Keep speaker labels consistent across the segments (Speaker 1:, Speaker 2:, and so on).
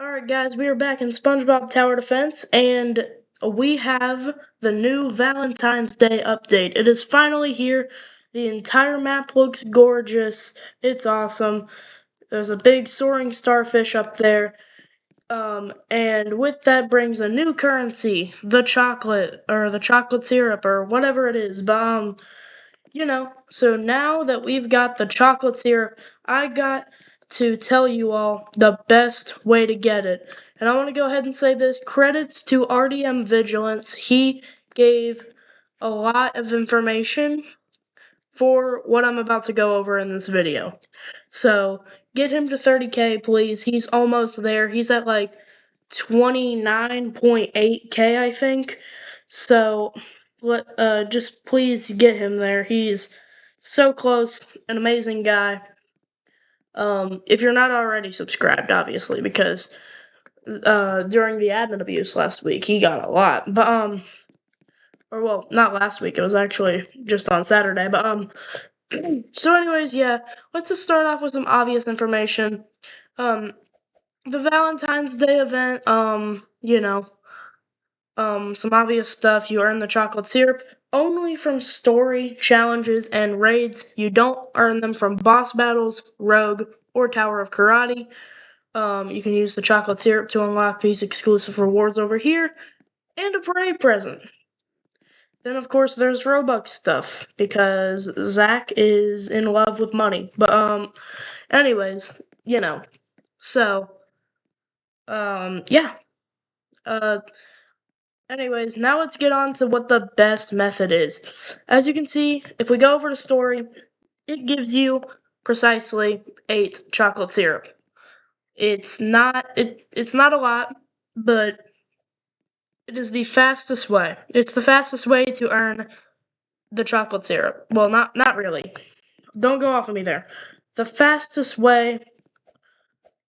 Speaker 1: Alright, guys, we are back in SpongeBob Tower Defense, and we have the new Valentine's Day update. It is finally here. The entire map looks gorgeous. It's awesome. There's a big soaring starfish up there. And with that brings a new currency, the chocolate, or the chocolate syrup, or whatever it is. So now that we've got the chocolate syrup, I got to tell you all the best way to get it. And I want to go ahead and say this credits to RDM Vigilance. He gave a lot of information for what I'm about to go over in this video. So get him to 30k, please. He's almost there. He's at like 29.8k, I think. So just please get him there. He's so close, an amazing guy. If you're not already subscribed, obviously, because during the admin abuse last week, he got a lot. But or well, not last week. It was actually just on Saturday. But so anyways, yeah. Let's just start off with some obvious information. The Valentine's Day event. Some obvious stuff. You earn the chocolate syrup only from story, challenges, and raids. You don't earn them from boss battles, rogue, or Tower of Karate. You can use the chocolate syrup to unlock these exclusive rewards over here, and a parade present. Then, of course, there's Robux stuff, because Zach is in love with money. But, anyways, so, yeah. Anyways, now let's get on to what the best method is. As you can see, if we go over to story, it gives you precisely 8 chocolate syrup. It's not a lot, but it is the fastest way. It's the fastest way to earn the chocolate syrup. Well, not really. Don't go off of me there. The fastest way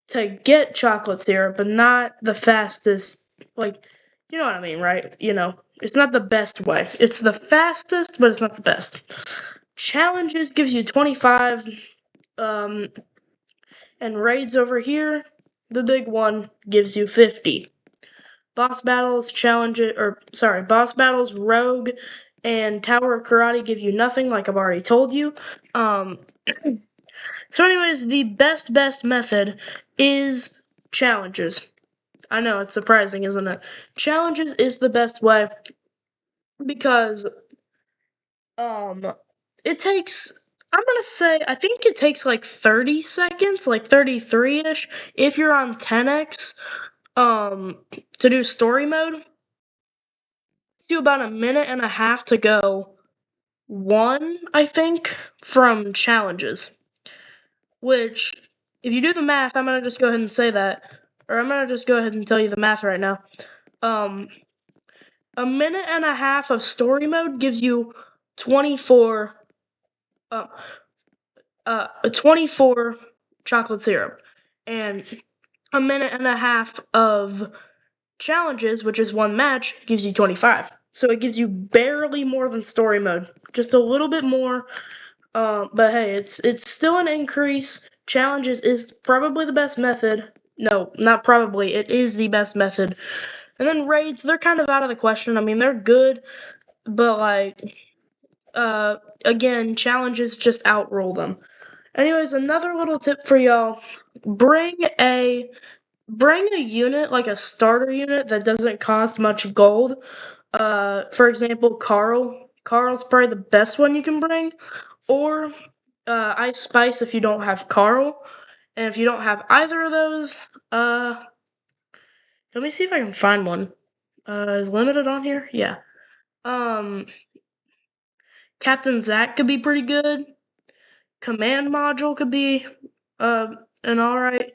Speaker 1: to get chocolate syrup, but not the fastest, like, you know what I mean, right? It's not the best way. It's the fastest, but it's not the best. Challenges gives you 25, and raids over here, the big one, gives you 50. Boss battles, rogue, and Tower of Karate give you nothing, like I've already told you. So anyways, the best method is challenges. I know, it's surprising, isn't it? Challenges is the best way because it takes, I think it takes like 30 seconds, like 33ish if you're on 10x to do story mode. It takes you about a minute and a half to go one, I think, from challenges. Which, if you do the math, I'm gonna just go ahead and say that, or I'm gonna just go ahead and tell you the math right now. A minute and a half of story mode gives you 24 chocolate syrup, and a minute and a half of challenges, which is one match, gives you 25. So it gives you barely more than story mode, just a little bit more. But hey, it's still an increase. Challenges is probably the best method. No, not probably. It is the best method. And then raids, they're kind of out of the question. I mean, they're good, but again, challenges just outrule them. Anyways, another little tip for y'all: bring a unit, like a starter unit that doesn't cost much gold. For example, Carl. Carl's probably the best one you can bring, or Ice Spice if you don't have Carl. And if you don't have either of those, let me see if I can find one. Is limited on here? Yeah. Captain Zack could be pretty good. Command module could be an alright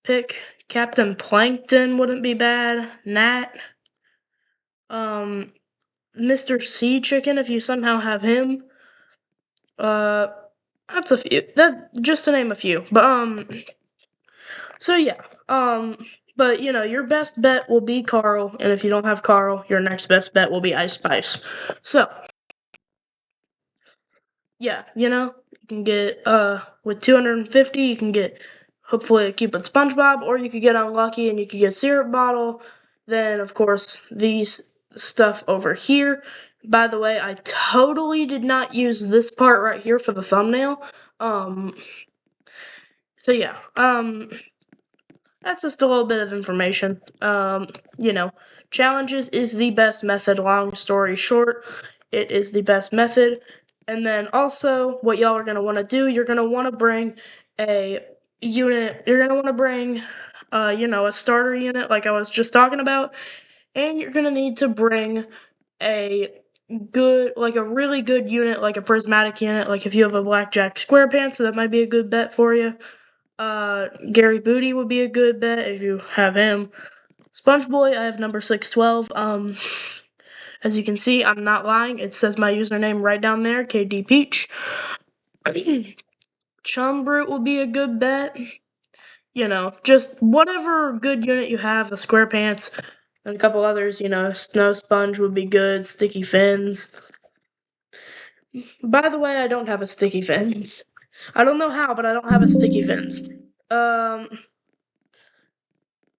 Speaker 1: pick. Captain Plankton wouldn't be bad. Nat. Mr. Sea Chicken if you somehow have him. That's a few. That just to name a few. But so yeah. But your best bet will be Carl, and if you don't have Carl, your next best bet will be Ice Spice. So yeah, you can get with 250, you can get hopefully a Cupid SpongeBob, or you could get unlucky and you could get syrup bottle. Then, of course, these stuff over here. By the way, I totally did not use this part right here for the thumbnail. So yeah, that's just a little bit of information. Challenges is the best method, long story short. It is the best method. And then also, what y'all are going to want to do, you're going to want to bring a unit, you're going to want to bring, a starter unit like I was just talking about. And you're going to need to bring a really good unit, like a prismatic unit, like if you have a Blackjack SquarePants, that might be a good bet for you. Gary Booty would be a good bet if you have him. SpongeBoy, I have number 612. As you can see, I'm not lying. It says my username right down there, KD Peach. Chum Brute will be a good bet. Just whatever good unit you have, the SquarePants, and a couple others, Snow Sponge would be good, Sticky Fins. By the way, I don't have a Sticky Fins. I don't know how, but I don't have a Sticky Fins.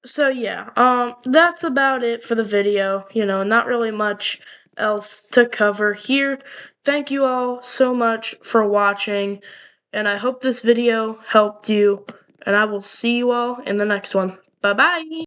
Speaker 1: So yeah, that's about it for the video. Not really much else to cover here. Thank you all so much for watching, and I hope this video helped you, and I will see you all in the next one. Bye-bye!